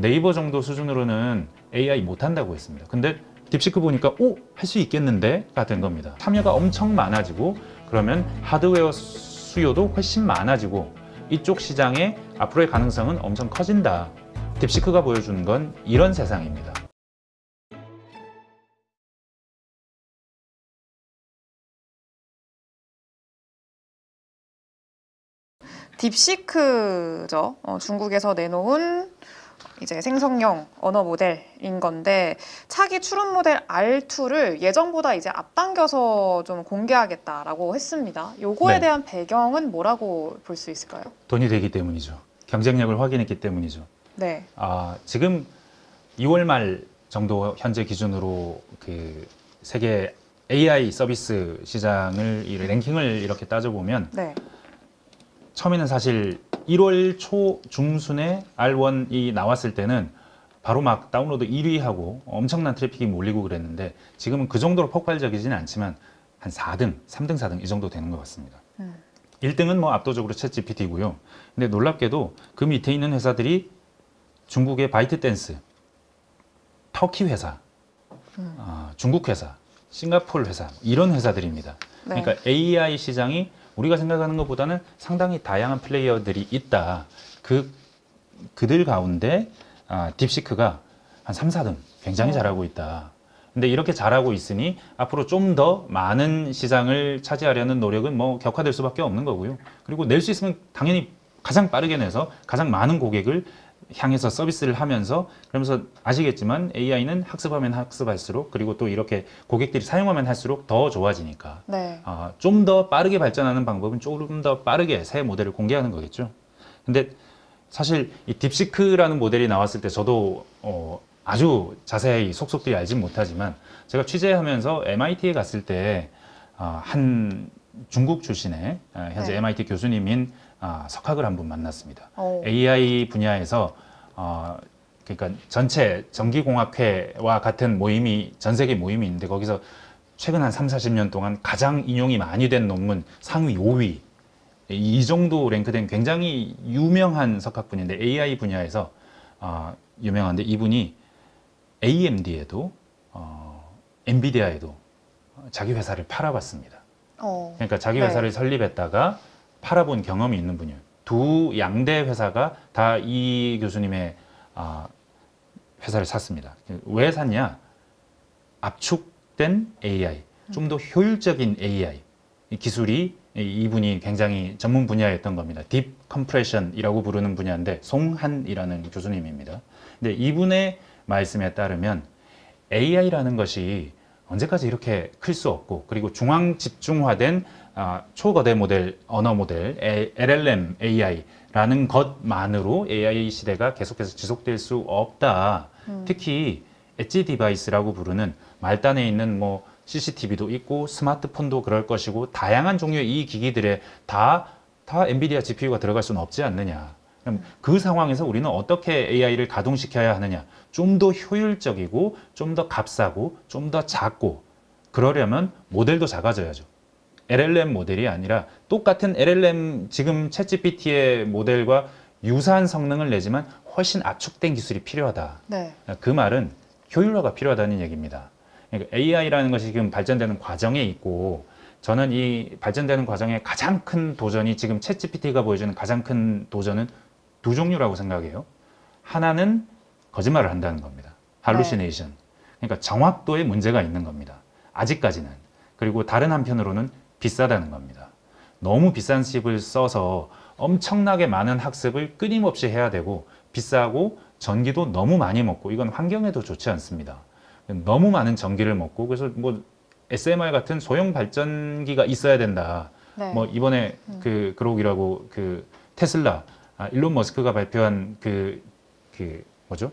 네이버 정도 수준으로는 AI 못한다고 했습니다. 근데 딥시크 보니까 할 수 있겠는데?가 된 겁니다. 참여가 엄청 많아지고 그러면 하드웨어 수요도 훨씬 많아지고 이쪽 시장의 앞으로의 가능성은 엄청 커진다. 딥시크가 보여주는 건 이런 세상입니다. 딥시크죠. 중국에서 내놓은 이제 생성형 언어 모델인 건데 차기 추론 모델 R2를 예정보다 이제 앞당겨서 좀 공개하겠다라고 했습니다. 요거에 네. 대한 배경은 뭐라고 볼 수 있을까요? 돈이 되기 때문이죠. 경쟁력을 확인했기 때문이죠. 네. 지금 2월 말 정도 현재 기준으로 그 세계 AI 서비스 시장을 이 랭킹을 이렇게 따져보면 네. 처음에는 사실 1월 초 중순에 R1이 나왔을 때는 바로 막 다운로드 1위하고 엄청난 트래픽이 몰리고 그랬는데 지금은 그 정도로 폭발적이지는 않지만 한 4등, 3등, 4등 이 정도 되는 것 같습니다. 1등은 뭐 압도적으로 챗GPT고요. 근데 놀랍게도 그 밑에 있는 회사들이 중국의 바이트댄스, 터키 회사, 중국 회사, 싱가포르 회사 이런 회사들입니다. 네. 그러니까 AI 시장이 우리가 생각하는 것보다는 상당히 다양한 플레이어들이 있다. 그들 가운데 딥시크가 한 3, 4등 굉장히 잘하고 있다. 근데 이렇게 잘하고 있으니 앞으로 좀 더 많은 시장을 차지하려는 노력은 뭐 격화될 수밖에 없는 거고요. 그리고 낼 수 있으면 당연히 가장 빠르게 내서 가장 많은 고객을 향해서 서비스를 하면서 그러면서 아시겠지만 AI는 학습하면 학습할수록 그리고 또 이렇게 고객들이 사용하면 할수록 더 좋아지니까 네. 좀 더 빠르게 발전하는 방법은 조금 더 빠르게 새 모델을 공개하는 거겠죠. 근데 사실 이 딥시크라는 모델이 나왔을 때 저도 아주 자세히 속속들이 알진 못하지만 제가 취재하면서 MIT에 갔을 때 한 중국 출신의 현재 네. MIT 교수님인 석학을 한 분 만났습니다. 오. AI 분야에서 그러니까 전체 전기공학회와 같은 모임이 전 세계 모임이 있는데 거기서 최근 한 3, 40년 동안 가장 인용이 많이 된 논문 상위 5위 이 정도 랭크된 굉장히 유명한 석학분인데 AI 분야에서 유명한데 이분이 AMD에도 엔비디아에도 자기 회사를 팔아봤습니다. 그러니까 자기 회사를 설립했다가 팔아본 경험이 있는 분이에요. 두 양대 회사가 다 이 교수님의 회사를 샀습니다. 왜 샀냐? 압축된 AI, 좀 더 효율적인 AI 기술이 이분이 굉장히 전문 분야였던 겁니다. 딥 컴프레션이라고 부르는 분야인데 송한이라는 교수님입니다. 근데 이분의 말씀에 따르면 AI라는 것이 언제까지 이렇게 클 수 없고 그리고 중앙 집중화된 초거대 모델, 언어 모델, LLM AI라는 것만으로 AI 시대가 계속해서 지속될 수 없다. 특히 엣지 디바이스라고 부르는 말단에 있는 뭐 CCTV도 있고 스마트폰도 그럴 것이고 다양한 종류의 이 기기들에 다 엔비디아 GPU가 들어갈 수는 없지 않느냐. 그럼 그 상황에서 우리는 어떻게 AI를 가동시켜야 하느냐. 좀 더 효율적이고 좀 더 값싸고 좀 더 작고 그러려면 모델도 작아져야죠. LLM 모델이 아니라 똑같은 LLM 지금 챗GPT의 모델과 유사한 성능을 내지만 훨씬 압축된 기술이 필요하다. 네. 그 말은 효율화가 필요하다는 얘기입니다. 그러니까 AI라는 것이 지금 발전되는 과정에 있고 저는 이 발전되는 과정의 가장 큰 도전이 지금 챗GPT가 보여주는 가장 큰 도전은 두 종류라고 생각해요. 하나는 거짓말을 한다는 겁니다. hallucination. 그러니까 정확도에 문제가 있는 겁니다. 아직까지는. 그리고 다른 한편으로는 비싸다는 겁니다. 너무 비싼 칩을 써서 엄청나게 많은 학습을 끊임없이 해야 되고 비싸고 전기도 너무 많이 먹고 이건 환경에도 좋지 않습니다. 너무 많은 전기를 먹고 그래서 뭐 SMR 같은 소형 발전기가 있어야 된다. 네. 뭐 이번에 그 그록이라고 그 테슬라 일론 머스크가 발표한 뭐죠?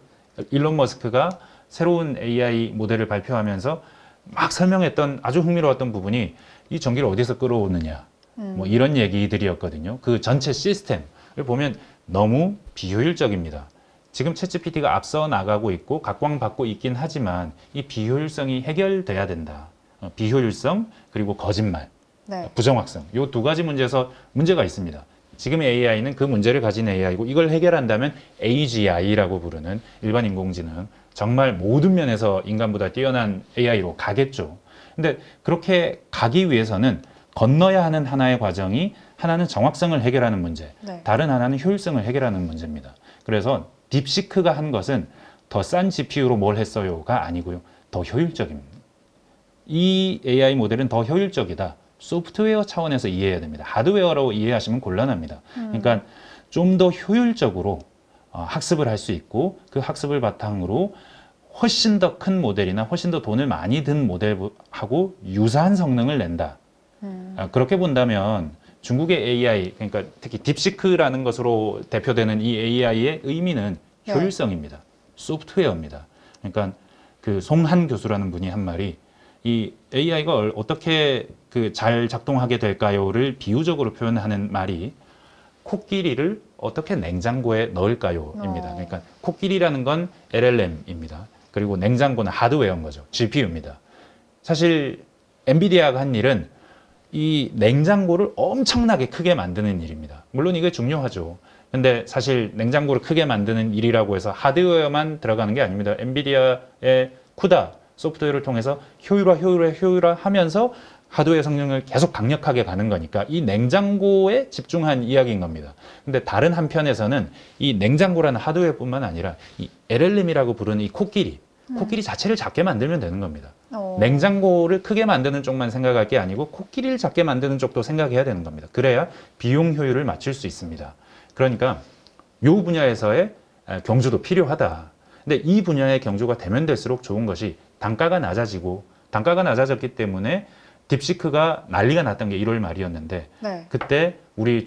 일론 머스크가 새로운 AI 모델을 발표하면서 막 설명했던 아주 흥미로웠던 부분이 이 전기를 어디서 끌어오느냐 뭐 이런 얘기들이었거든요. 그 전체 시스템을 보면 너무 비효율적입니다. 지금 챗GPT가 앞서 나가고 있고 각광받고 있긴 하지만 이 비효율성이 해결돼야 된다. 비효율성 그리고 거짓말, 네. 부정확성 이 두 가지 문제에서 문제가 있습니다. 지금의 AI는 그 문제를 가진 AI고 이걸 해결한다면 AGI라고 부르는 일반 인공지능, 정말 모든 면에서 인간보다 뛰어난 AI로 가겠죠. 근데 그렇게 가기 위해서는 건너야 하는 하나의 과정이 하나는 정확성을 해결하는 문제, 네. 다른 하나는 효율성을 해결하는 문제입니다. 그래서 딥시크가 한 것은 더 싼 GPU로 뭘 했어요가 아니고요. 더 효율적입니다. 이 AI 모델은 더 효율적이다. 소프트웨어 차원에서 이해해야 됩니다. 하드웨어로 이해하시면 곤란합니다. 그러니까 좀 더 효율적으로 학습을 할 수 있고 그 학습을 바탕으로 훨씬 더 큰 모델이나 훨씬 더 돈을 많이 든 모델하고 유사한 성능을 낸다. 그렇게 본다면 중국의 AI, 그러니까 특히 딥시크라는 것으로 대표되는 이 AI의 의미는 네. 효율성입니다. 소프트웨어입니다. 그러니까 그 송한 교수라는 분이 한 말이 이 AI가 어떻게 그 잘 작동하게 될까요를 비유적으로 표현하는 말이 코끼리를 어떻게 냉장고에 넣을까요입니다. 그러니까 코끼리라는 건 LLM입니다. 그리고 냉장고는 하드웨어인 거죠. GPU입니다. 사실 엔비디아가 한 일은 이 냉장고를 엄청나게 크게 만드는 일입니다. 물론 이게 중요하죠. 근데 사실 냉장고를 크게 만드는 일이라고 해서 하드웨어만 들어가는 게 아닙니다. 엔비디아의 쿠다 소프트웨어를 통해서 효율화 하면서 하드웨어 성능을 계속 강력하게 가는 거니까 이 냉장고에 집중한 이야기인 겁니다. 근데 다른 한편에서는 이 냉장고라는 하드웨어뿐만 아니라 이 LLM이라고 부르는 이 코끼리 자체를 작게 만들면 되는 겁니다. 냉장고를 크게 만드는 쪽만 생각할 게 아니고 코끼리를 작게 만드는 쪽도 생각해야 되는 겁니다. 그래야 비용 효율을 맞출 수 있습니다. 그러니까 이 분야에서의 경주도 필요하다. 근데 이 분야의 경주가 되면 될수록 좋은 것이 단가가 낮아졌기 때문에 딥시크가 난리가 났던 게 1월 말이었는데 네. 그때 우리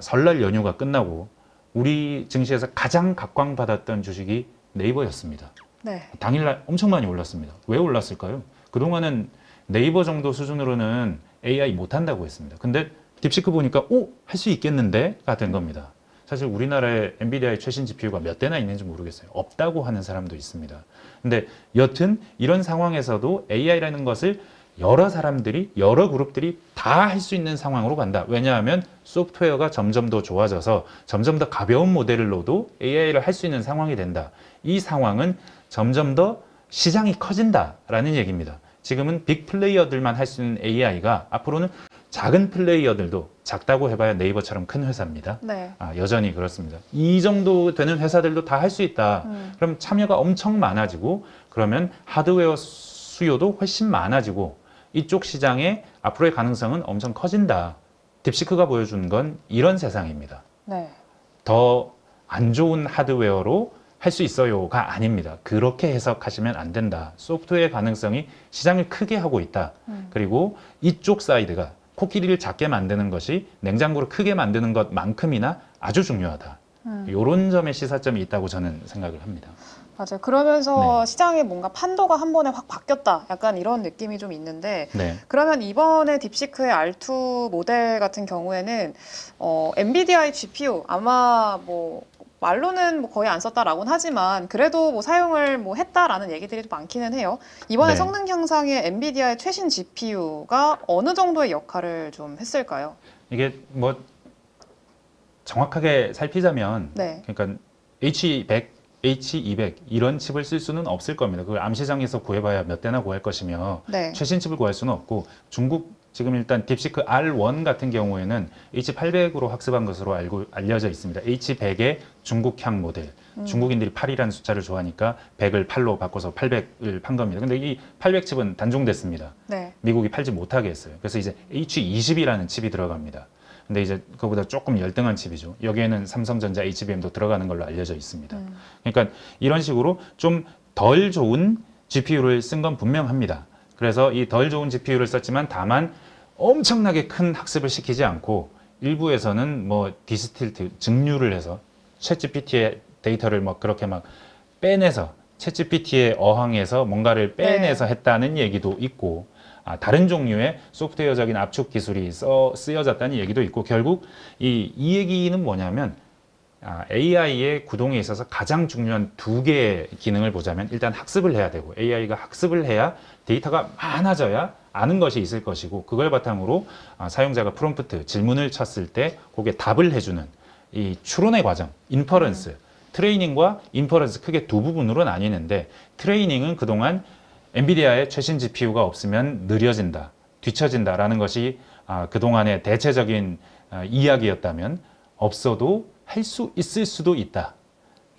설날 연휴가 끝나고 우리 증시에서 가장 각광받았던 주식이 네이버였습니다. 네. 당일날 엄청 많이 올랐습니다. 왜 올랐을까요? 그동안은 네이버 정도 수준으로는 AI 못한다고 했습니다. 근데 딥시크 보니까 할 수 있겠는데가 된 겁니다. 사실 우리나라에 엔비디아의 최신 GPU가 몇 대나 있는지 모르겠어요. 없다고 하는 사람도 있습니다. 근데 여튼 이런 상황에서도 AI라는 것을 여러 사람들이, 여러 그룹들이 다 할 수 있는 상황으로 간다. 왜냐하면 소프트웨어가 점점 더 좋아져서 점점 더 가벼운 모델로도 AI를 할 수 있는 상황이 된다. 이 상황은 점점 더 시장이 커진다라는 얘기입니다. 지금은 빅 플레이어들만 할 수 있는 AI가 앞으로는 작은 플레이어들도 작다고 해봐야 네이버처럼 큰 회사입니다. 네. 여전히 그렇습니다. 이 정도 되는 회사들도 다 할 수 있다. 그럼 참여가 엄청 많아지고 그러면 하드웨어 수요도 훨씬 많아지고 이쪽 시장의 앞으로의 가능성은 엄청 커진다. 딥시크가 보여준 건 이런 세상입니다. 네. 더 안 좋은 하드웨어로 할 수 있어요가 아닙니다. 그렇게 해석하시면 안 된다. 소프트웨어의 가능성이 시장을 크게 하고 있다. 그리고 이쪽 사이드가 코끼리를 작게 만드는 것이 냉장고를 크게 만드는 것만큼이나 아주 중요하다. 이런 점에 시사점이 있다고 저는 생각을 합니다. 맞아요. 그러면서 네. 시장의 뭔가 판도가 한 번에 확 바뀌었다. 약간 이런 느낌이 좀 있는데 네. 그러면 이번에 딥시크의 R2 모델 같은 경우에는 엔비디아의 GPU 아마 뭐 말로는 뭐 거의 안 썼다라고는 하지만 그래도 뭐 사용을 뭐 했다라는 얘기들이 많기는 해요. 이번에 네. 성능 향상에 엔비디아의 최신 GPU가 어느 정도의 역할을 좀 했을까요? 이게 뭐 정확하게 살피자면 네. 그러니까 H100, H200 이런 칩을 쓸 수는 없을 겁니다. 그걸 암시장에서 구해봐야 몇 대나 구할 것이며 네. 최신 칩을 구할 수는 없고 중국 지금 일단 딥시크 R1 같은 경우에는 H800으로 학습한 것으로 알려져 있습니다. H100의 중국향 모델. 중국인들이 8이라는 숫자를 좋아하니까 100을 8로 바꿔서 800을 판 겁니다. 근데 이 800칩은 단종됐습니다. 네. 미국이 팔지 못하게 했어요. 그래서 이제 H20이라는 칩이 들어갑니다. 근데 이제 그거보다 조금 열등한 칩이죠. 여기에는 삼성전자 HBM도 들어가는 걸로 알려져 있습니다. 그러니까 이런 식으로 좀 덜 좋은 GPU를 쓴 건 분명합니다. 그래서 이 덜 좋은 GPU를 썼지만 다만 엄청나게 큰 학습을 시키지 않고 일부에서는 뭐 디스틸트, 증류를 해서 챗GPT의 데이터를 막 그렇게 막 빼내서 챗GPT에 어항해서 뭔가를 빼내서 했다는 얘기도 있고 다른 종류의 소프트웨어적인 압축 기술이 쓰여졌다는 얘기도 있고 결국 이 얘기는 뭐냐면 AI의 구동에 있어서 가장 중요한 두 개의 기능을 보자면 일단 학습을 해야 되고 AI가 학습을 해야 데이터가 많아져야 아는 것이 있을 것이고 그걸 바탕으로 사용자가 프롬프트, 질문을 쳤을 때 거기에 답을 해주는 이 추론의 과정, 인퍼런스, 트레이닝과 인퍼런스 크게 두 부분으로 나뉘는데 트레이닝은 그동안 엔비디아의 최신 GPU가 없으면 느려진다, 뒤처진다라는 것이 그동안의 대체적인 이야기였다면 없어도 할 수 있을 수도 있다.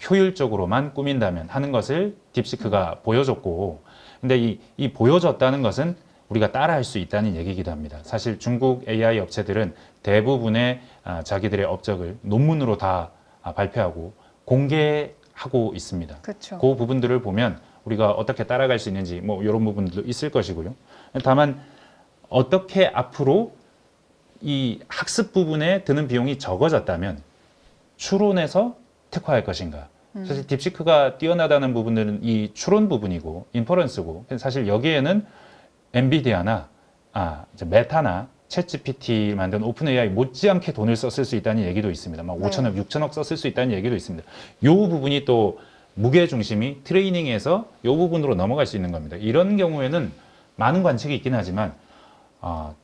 효율적으로만 꾸민다면 하는 것을 딥시크가 보여줬고 근데 이 보여줬다는 것은 우리가 따라할 수 있다는 얘기이기도 합니다. 사실 중국 AI 업체들은 대부분의 자기들의 업적을 논문으로 다 발표하고 공개하고 있습니다. 그렇죠. 그 부분들을 보면 우리가 어떻게 따라갈 수 있는지 뭐 이런 부분들도 있을 것이고요. 다만 어떻게 앞으로 이 학습 부분에 드는 비용이 적어졌다면 추론에서 특화할 것인가. 사실 딥시크가 뛰어나다는 부분들은 이 추론 부분이고 인퍼런스고 사실 여기에는 엔비디아나 메타나 챗GPT 만든 오픈AI 못지않게 돈을 썼을 수 있다는 얘기도 있습니다. 막 5천억, 6천억 썼을 수 있다는 얘기도 있습니다. 이 부분이 또 무게 중심이 트레이닝에서 이 부분으로 넘어갈 수 있는 겁니다. 이런 경우에는 많은 관측이 있긴 하지만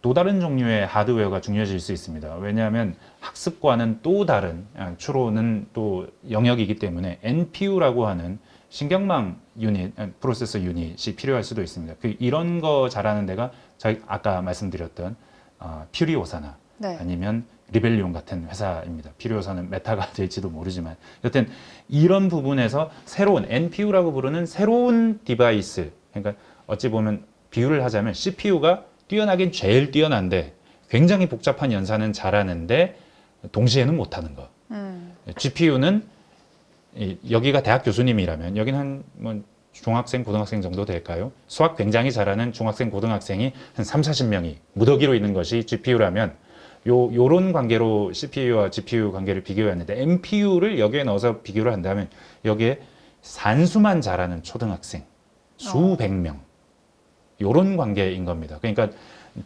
또 다른 종류의 하드웨어가 중요해질 수 있습니다. 왜냐하면 학습과는 또 다른 추론은 또 영역이기 때문에 NPU라고 하는 신경망 유닛, 프로세서 유닛이 필요할 수도 있습니다. 이런 거 잘하는 데가 아까 말씀드렸던 퓨리오사나 네. 아니면 리벨리온 같은 회사입니다. 퓨리오사는 메타가 될지도 모르지만 여튼 이런 부분에서 새로운 NPU라고 부르는 새로운 디바이스, 그러니까 어찌 보면 비유를 하자면 CPU가 뛰어나긴 제일 뛰어난데 굉장히 복잡한 연산은 잘하는데 동시에는 못하는 거. GPU는 여기가 대학 교수님이라면 여기는 한 뭐 중학생, 고등학생 정도 될까요? 수학 굉장히 잘하는 중학생, 고등학생이 한 3, 40명이 무더기로 있는 것이 GPU라면 요런 관계로 CPU와 GPU 관계를 비교했는데 NPU를 여기에 넣어서 비교를 한다면 여기에 산수만 잘하는 초등학생 수백 명 요런 관계인 겁니다. 그러니까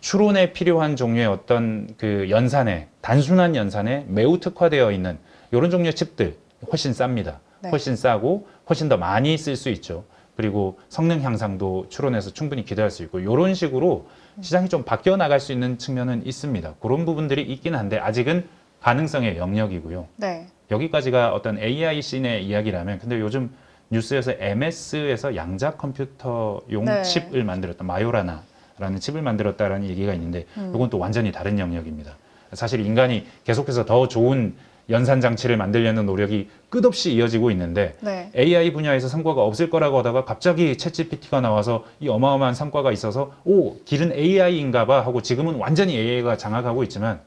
추론에 필요한 종류의 어떤 그 연산에 단순한 연산에 매우 특화되어 있는 요런 종류의 칩들 훨씬 쌉니다. 네. 훨씬 싸고 훨씬 더 많이 쓸 수 있죠. 그리고 성능 향상도 추론에서 충분히 기대할 수 있고 이런 식으로 시장이 좀 바뀌어 나갈 수 있는 측면은 있습니다. 그런 부분들이 있긴 한데 아직은 가능성의 영역이고요. 네. 여기까지가 어떤 AI 씬의 이야기라면 근데 요즘 뉴스에서 MS에서 양자 컴퓨터용 네. 칩을 만들었다. 마요라나라는 칩을 만들었다라는 얘기가 있는데 이건 또 완전히 다른 영역입니다. 사실 인간이 계속해서 더 좋은 연산 장치를 만들려는 노력이 끝없이 이어지고 있는데 네. AI 분야에서 성과가 없을 거라고 하다가 갑자기 챗GPT가 나와서 이 어마어마한 성과가 있어서 오, 길은 AI인가 봐 하고 지금은 완전히 AI가 장악하고 있지만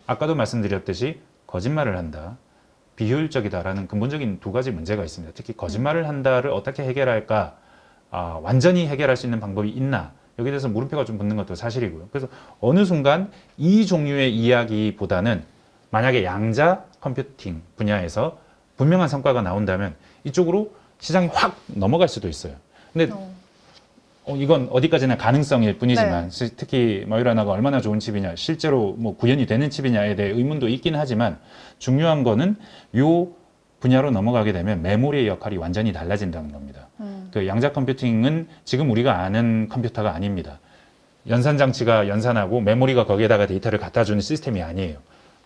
아까도 말씀드렸듯이 거짓말을 한다. 비효율적이다라는 근본적인 두 가지 문제가 있습니다. 특히 거짓말을 한다를 어떻게 해결할까? 완전히 해결할 수 있는 방법이 있나? 여기에 대해서 물음표가 좀 붙는 것도 사실이고요. 그래서 어느 순간 이 종류의 이야기보다는 만약에 양자 컴퓨팅 분야에서 분명한 성과가 나온다면 이쪽으로 시장이 확 넘어갈 수도 있어요. 근데 이건 어디까지나 가능성일 뿐이지만 특히 마요라나가 얼마나 좋은 칩이냐 실제로 뭐 구현이 되는 칩이냐에 대해 의문도 있긴 하지만 중요한 거는 요 분야로 넘어가게 되면 메모리의 역할이 완전히 달라진다는 겁니다. 그 양자 컴퓨팅은 지금 우리가 아는 컴퓨터가 아닙니다. 연산 장치가 연산하고 메모리가 거기에다가 데이터를 갖다 주는 시스템이 아니에요.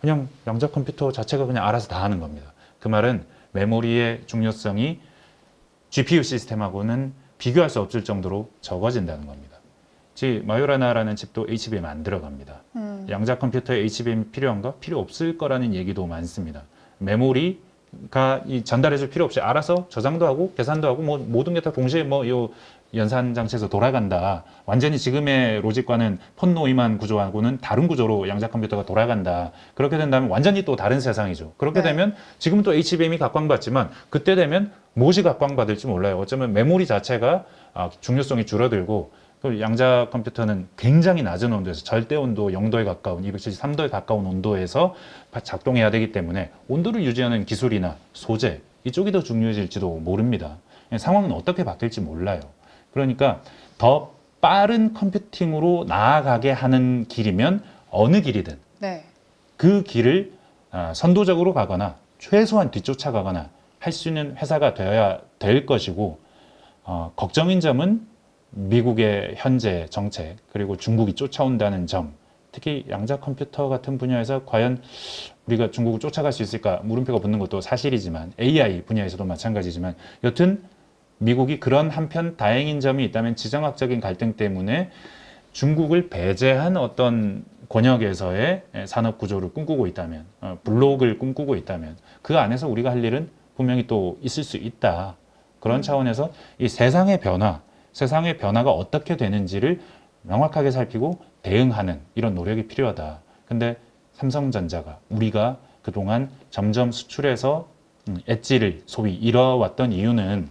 그냥 양자 컴퓨터 자체가 그냥 알아서 다 하는 겁니다. 그 말은 메모리의 중요성이 GPU 시스템하고는 비교할 수 없을 정도로 적어진다는 겁니다. 즉 마요라나라는 칩도 HBM 안 들어갑니다. 양자 컴퓨터에 HBM이 필요한가? 필요 없을 거라는 얘기도 많습니다. 메모리가 전달해줄 필요 없이 알아서 저장도 하고 계산도 하고 뭐 모든 게 다 동시에 뭐 요 연산 장치에서 돌아간다. 완전히 지금의 로직과는 폰 노이만 구조하고는 다른 구조로 양자 컴퓨터가 돌아간다. 그렇게 된다면 완전히 또 다른 세상이죠. 그렇게 되면 지금은 또 HBM이 각광받지만 그때 되면 무엇이 각광받을지 몰라요. 어쩌면 메모리 자체가 중요성이 줄어들고 그 양자 컴퓨터는 굉장히 낮은 온도에서 절대 온도 0도에 가까운 273도에 가까운 온도에서 작동해야 되기 때문에 온도를 유지하는 기술이나 소재 이쪽이 더 중요해질지도 모릅니다. 상황은 어떻게 바뀔지 몰라요. 그러니까 더 빠른 컴퓨팅으로 나아가게 하는 길이면 어느 길이든 그 길을 선도적으로 가거나 최소한 뒤쫓아가거나 할 수 있는 회사가 되어야 될 것이고, 걱정인 점은 미국의 현재 정책, 그리고 중국이 쫓아온다는 점, 특히 양자 컴퓨터 같은 분야에서 과연 우리가 중국을 쫓아갈 수 있을까 물음표가 붙는 것도 사실이지만, AI 분야에서도 마찬가지지만, 여튼 미국이 그런 한편 다행인 점이 있다면 지정학적인 갈등 때문에 중국을 배제한 어떤 권역에서의 산업 구조를 꿈꾸고 있다면, 블록을 꿈꾸고 있다면 그 안에서 우리가 할 일은 분명히 또 있을 수 있다. 그런 차원에서 이 세상의 변화가 어떻게 되는지를 명확하게 살피고 대응하는 이런 노력이 필요하다. 근데 삼성전자가 우리가 그동안 점점 수출해서 엣지를 소위 잃어왔던 이유는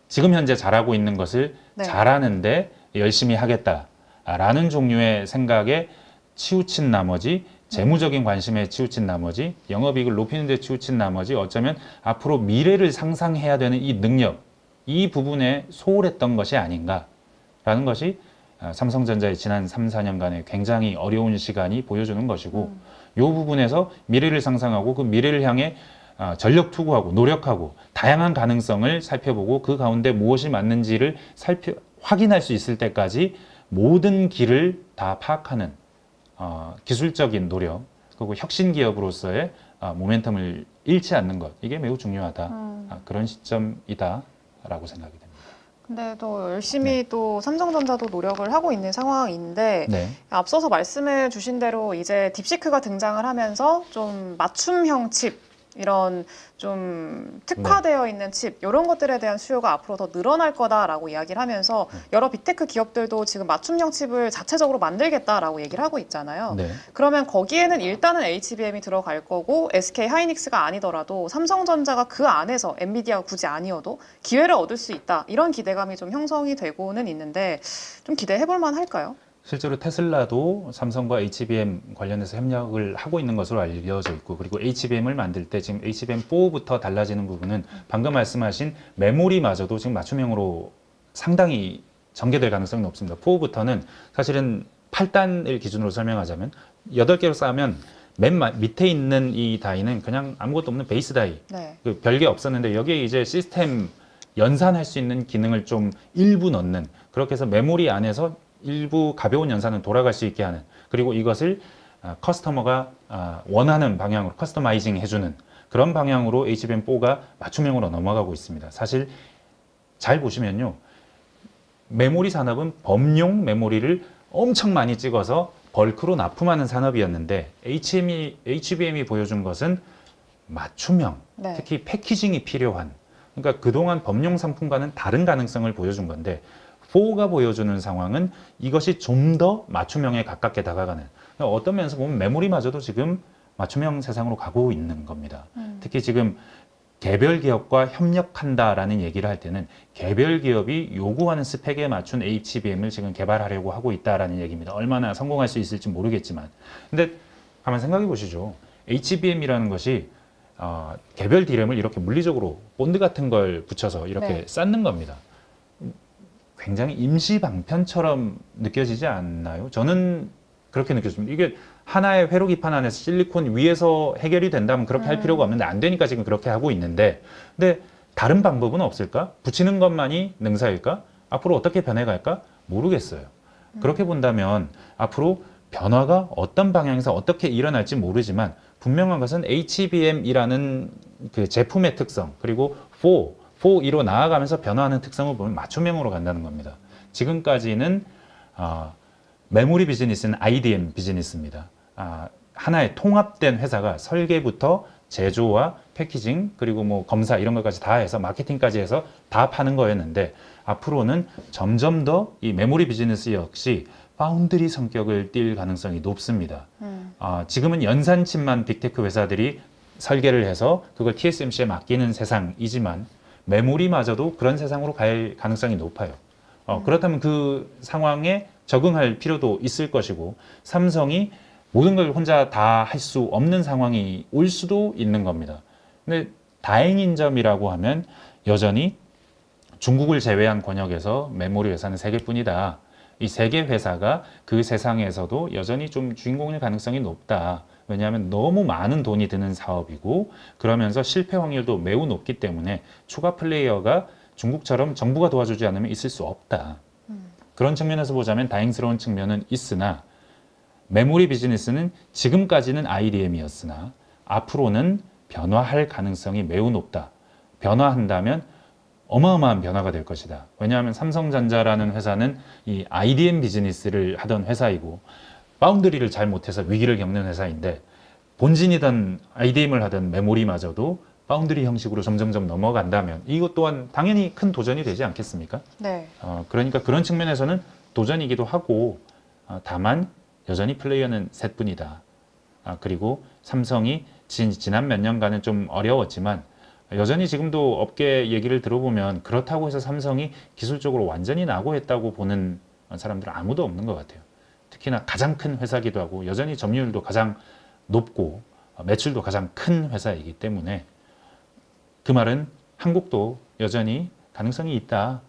지금 현재 잘하고 있는 것을 네. 잘하는데 열심히 하겠다라는 종류의 생각에 치우친 나머지, 재무적인 관심에 치우친 나머지, 영업이익을 높이는 데 치우친 나머지, 어쩌면 앞으로 미래를 상상해야 되는 이 능력, 이 부분에 소홀했던 것이 아닌가라는 것이 삼성전자의 지난 3, 4년간의 굉장히 어려운 시간이 보여주는 것이고, 이 부분에서 미래를 상상하고 그 미래를 향해 전력 투구하고 노력하고 다양한 가능성을 살펴보고 그 가운데 무엇이 맞는지를 확인할 수 있을 때까지 모든 길을 다 파악하는 기술적인 노력, 그리고 혁신 기업으로서의 모멘텀을 잃지 않는 것, 이게 매우 중요하다. 그런 시점이다라고 생각이 됩니다. 근데 또 열심히 또 삼성전자도 노력을 하고 있는 상황인데, 네. 앞서서 말씀해 주신 대로 이제 딥시크가 등장을 하면서 좀 맞춤형 칩, 이런 좀 특화되어 있는 칩, 이런 것들에 대한 수요가 앞으로 더 늘어날 거다라고 이야기를 하면서 여러 빅테크 기업들도 지금 맞춤형 칩을 자체적으로 만들겠다라고 얘기를 하고 있잖아요. 네. 그러면 거기에는 일단은 HBM이 들어갈 거고, SK 하이닉스가 아니더라도 삼성전자가 그 안에서 엔비디아가 굳이 아니어도 기회를 얻을 수 있다, 이런 기대감이 좀 형성이 되고는 있는데, 좀 기대해 볼 만할까요? 실제로 테슬라도 삼성과 HBM 관련해서 협력을 하고 있는 것으로 알려져 있고, 그리고 HBM을 만들 때 지금 HBM4부터 달라지는 부분은 방금 말씀하신 메모리마저도 지금 맞춤형으로 상당히 전개될 가능성이 높습니다. 4부터는 사실은 8단을 기준으로 설명하자면 8개로 쌓으면 맨 밑에 있는 이 다이는 그냥 아무것도 없는 베이스 다이, 네. 그 별게 없었는데 여기에 이제 시스템 연산할 수 있는 기능을 좀 일부 넣는, 그렇게 해서 메모리 안에서 일부 가벼운 연산은 돌아갈 수 있게 하는, 그리고 이것을 커스터머가 원하는 방향으로 커스터마이징 해주는 그런 방향으로 HBM4가 맞춤형으로 넘어가고 있습니다. 사실 잘 보시면요, 메모리 산업은 범용 메모리를 엄청 많이 찍어서 벌크로 납품하는 산업이었는데, HBM이 보여준 것은 맞춤형, 네. 특히 패키징이 필요한, 그러니까 그동안 범용 상품과는 다른 가능성을 보여준 건데, 4가 보여주는 상황은 이것이 좀 더 맞춤형에 가깝게 다가가는, 어떤 면에서 보면 메모리마저도 지금 맞춤형 세상으로 가고 있는 겁니다. 특히 지금 개별 기업과 협력한다라는 얘기를 할 때는 개별 기업이 요구하는 스펙에 맞춘 HBM을 지금 개발하려고 하고 있다라는 얘기입니다. 얼마나 성공할 수 있을지 모르겠지만, 근데 한번 생각해 보시죠. HBM이라는 것이 개별 D램을 이렇게 물리적으로 본드 같은 걸 붙여서 이렇게 네. 쌓는 겁니다. 굉장히 임시 방편처럼 느껴지지 않나요? 저는 그렇게 느꼈습니다. 이게 하나의 회로기판 안에서 실리콘 위에서 해결이 된다면 그렇게 할 필요가 없는데, 안 되니까 지금 그렇게 하고 있는데, 근데 다른 방법은 없을까? 붙이는 것만이 능사일까? 앞으로 어떻게 변해갈까? 모르겠어요. 그렇게 본다면 앞으로 변화가 어떤 방향에서 어떻게 일어날지 모르지만, 분명한 것은 HBM이라는 그 제품의 특성, 그리고 4E로 나아가면서 변화하는 특성을 보면 맞춤형으로 간다는 겁니다. 지금까지는 메모리 비즈니스는 IDM 비즈니스입니다. 하나의 통합된 회사가 설계부터 제조와 패키징, 그리고 뭐 검사 이런 것까지 다 해서 마케팅까지 해서 다 파는 거였는데, 앞으로는 점점 더 이 메모리 비즈니스 역시 파운드리 성격을 띨 가능성이 높습니다. 지금은 연산칩만 빅테크 회사들이 설계를 해서 그걸 TSMC에 맡기는 세상이지만, 메모리마저도 그런 세상으로 갈 가능성이 높아요. 그렇다면 그 상황에 적응할 필요도 있을 것이고, 삼성이 모든 걸 혼자 다 할 수 없는 상황이 올 수도 있는 겁니다. 근데 다행인 점이라고 하면 여전히 중국을 제외한 권역에서 메모리 회사는 3개뿐이다. 이 세 개 회사가 그 세상에서도 여전히 좀 주인공일 가능성이 높다. 왜냐하면 너무 많은 돈이 드는 사업이고 그러면서 실패 확률도 매우 높기 때문에 추가 플레이어가 중국처럼 정부가 도와주지 않으면 있을 수 없다. 그런 측면에서 보자면 다행스러운 측면은 있으나 메모리 비즈니스는 지금까지는 IDM이었으나 앞으로는 변화할 가능성이 매우 높다. 변화한다면 어마어마한 변화가 될 것이다. 왜냐하면 삼성전자라는 회사는 이 IDM 비즈니스를 하던 회사이고 바운드리를 잘 못해서 위기를 겪는 회사인데 본진이던 IDM을 하던 메모리마저도 바운드리 형식으로 점점점 넘어간다면 이것 또한 당연히 큰 도전이 되지 않겠습니까? 네. 그러니까 그런 측면에서는 도전이기도 하고 다만 여전히 플레이어는 셋뿐이다. 그리고 삼성이 지난 몇 년간은 좀 어려웠지만 여전히 지금도 업계 얘기를 들어보면 그렇다고 해서 삼성이 기술적으로 완전히 낙오했다고 보는 사람들은 아무도 없는 것 같아요. 특히나 가장 큰 회사기도 하고 여전히 점유율도 가장 높고 매출도 가장 큰 회사이기 때문에 그 말은 한국도 여전히 가능성이 있다.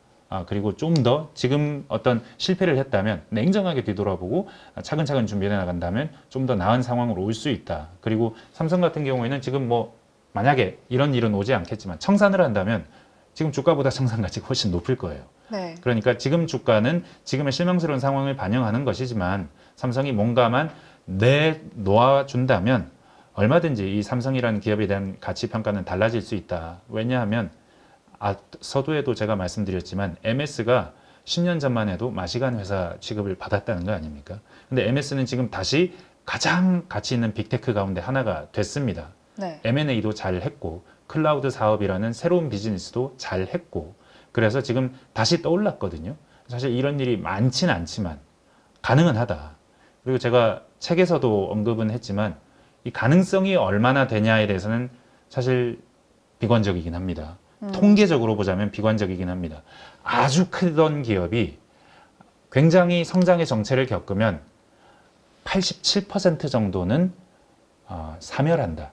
그리고 좀 더 지금 어떤 실패를 했다면 냉정하게 뒤돌아보고 차근차근 준비해 나간다면 좀 더 나은 상황으로 올 수 있다. 그리고 삼성 같은 경우에는 지금 뭐 만약에 이런 일은 오지 않겠지만 청산을 한다면 지금 주가보다 청산 가치가 훨씬 높을 거예요. 네. 그러니까 지금 주가는 지금의 실망스러운 상황을 반영하는 것이지만 삼성이 뭔가만 내놓아준다면 얼마든지 이 삼성이라는 기업에 대한 가치 평가는 달라질 수 있다. 왜냐하면 서두에도 제가 말씀드렸지만 MS가 10년 전만 해도 마시간 회사 취급을 받았다는 거 아닙니까? 근데 MS는 지금 다시 가장 가치 있는 빅테크 가운데 하나가 됐습니다. 네. M&A도 잘 했고 클라우드 사업이라는 새로운 비즈니스도 잘 했고 그래서 지금 다시 떠올랐거든요. 사실 이런 일이 많지는 않지만 가능은 하다. 그리고 제가 책에서도 언급은 했지만 이 가능성이 얼마나 되냐에 대해서는 사실 비관적이긴 합니다. 통계적으로 보자면 비관적이긴 합니다. 아주 크던 기업이 굉장히 성장의 정체를 겪으면 87% 정도는 사멸한다.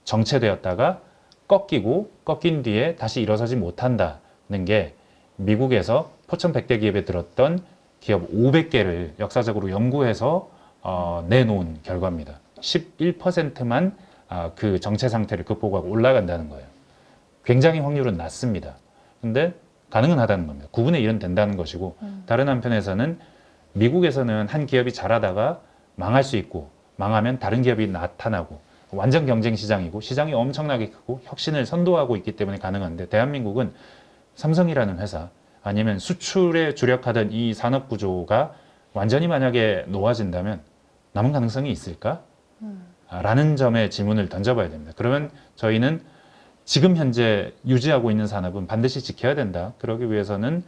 정체되었다가 꺾인 뒤에 다시 일어서지 못한다는 게 미국에서 포천 100대 기업에 들었던 기업 500개를 역사적으로 연구해서 내놓은 결과입니다. 11%만 그 정체 상태를 극복하고 올라간다는 거예요. 굉장히 확률은 낮습니다. 근데 가능은 하다는 겁니다. 9분의 1은 된다는 것이고 다른 한편에서는 미국에서는 한 기업이 잘하다가 망할 수 있고 망하면 다른 기업이 나타나고 완전 경쟁 시장이고 시장이 엄청나게 크고 혁신을 선도하고 있기 때문에 가능한데 대한민국은 삼성이라는 회사 아니면 수출에 주력하던 이 산업 구조가 완전히 만약에 놓아진다면 남은 가능성이 있을까? 라는 점에 질문을 던져봐야 됩니다. 그러면 저희는 지금 현재 유지하고 있는 산업은 반드시 지켜야 된다. 그러기 위해서는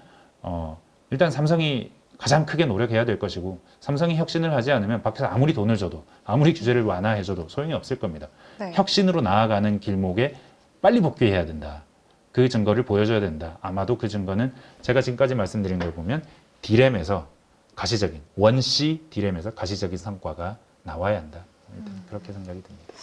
일단 삼성이 가장 크게 노력해야 될 것이고 삼성이 혁신을 하지 않으면 밖에서 아무리 돈을 줘도 아무리 규제를 완화해줘도 소용이 없을 겁니다. 네. 혁신으로 나아가는 길목에 빨리 복귀해야 된다. 그 증거를 보여줘야 된다. 아마도 그 증거는 제가 지금까지 말씀드린 걸 보면 디램에서 가시적인 원C 디램에서 가시적인 성과가 나와야 한다. 일단 그렇게 생각이 듭니다.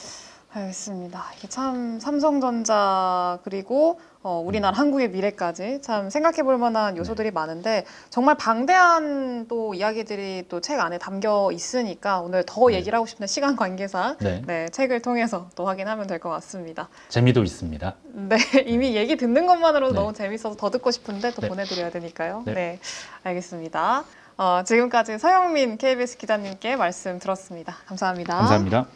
알겠습니다. 이게 참 삼성전자 그리고 우리나라 한국의 미래까지 참 생각해 볼 만한 요소들이 많은데 정말 방대한 또 이야기들이 또 책 안에 담겨 있으니까 오늘 더 네. 얘기를 하고 싶은데 시간 관계상 네. 책을 통해서 또 확인하면 될 것 같습니다. 재미도 있습니다. 네, 이미 얘기 듣는 것만으로도 네. 너무 재밌어서 더 듣고 싶은데 또 네. 보내드려야 되니까요. 네. 네, 알겠습니다. 지금까지 서영민 KBS 기자님께 말씀 들었습니다. 감사합니다. 감사합니다.